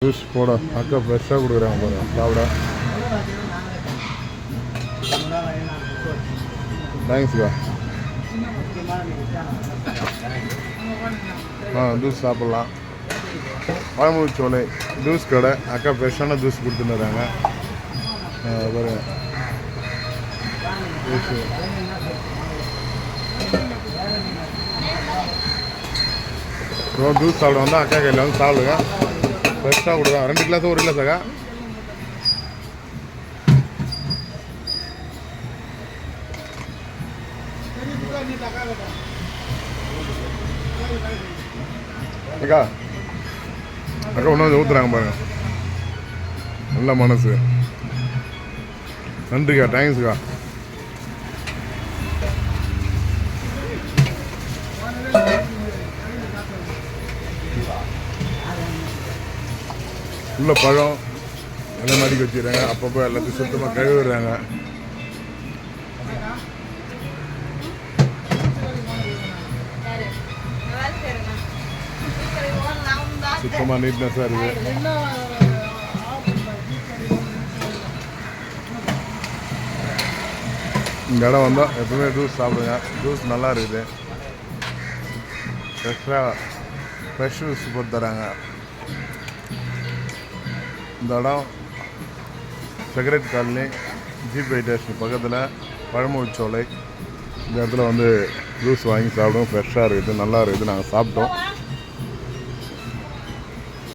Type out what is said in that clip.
Juice போட அக்கா ஃப்ரெஷ்ஷாக கொடுக்குறாங்க பாருங்க சாப்பிட. தேங்க்ஸ்க்கா. ஜூஸ் சாப்பிட்லாம். பழமுச்சோலை ஜூஸ் கடை. அக்கா ஃப்ரெஷ்ஷான ஜூஸ் கொடுத்துருந்தாங்க பாருங்க. ஜூஸு ஜூஸ் சாப்பிட வந்தால் அக்கா கையில் வந்து சாப்பிடுங்க. ஃப்ரெஷ்ஷாக கொடுக்குறாங்க. 2 கிளாஸ் 1 கிளாஸ் அக்கா. அக்கா அக்கா ஒன்று ஊற்றுறாங்க பாருங்க. நல்ல மனசு. நன்றிக்கா. தேங்க்ஸ்க்கா. உள்ள பழம் எல்லாம் மாடிக்கு வச்சுக்கிறாங்க. அப்பப்போ எல்லாத்தையும் சுத்தமாக கழுவிடுறாங்க. சுத்தமாக நீட்னஸாக இருக்குது. இந்த இடம் வந்தால் எப்பவுமே ஜூஸ் சாப்பிடுங்க. ஜூஸ் நல்லா இருக்குது. ஃப்ரெஷ் ஜூஸ் போட்டு தராங்க. இந்த இடம் செக்ரட்டரி காலனி ஜிபி ஸ்டேஷன் பக்கத்தில் பழமுச்சோலை. இந்த இடத்துல வந்து ஜூஸ் வாங்கி சாப்பிடுவோம். ஃப்ரெஷ்ஷாக இருக்குது, நல்லா இருக்குது. நாங்கள் சாப்பிட்டோம்.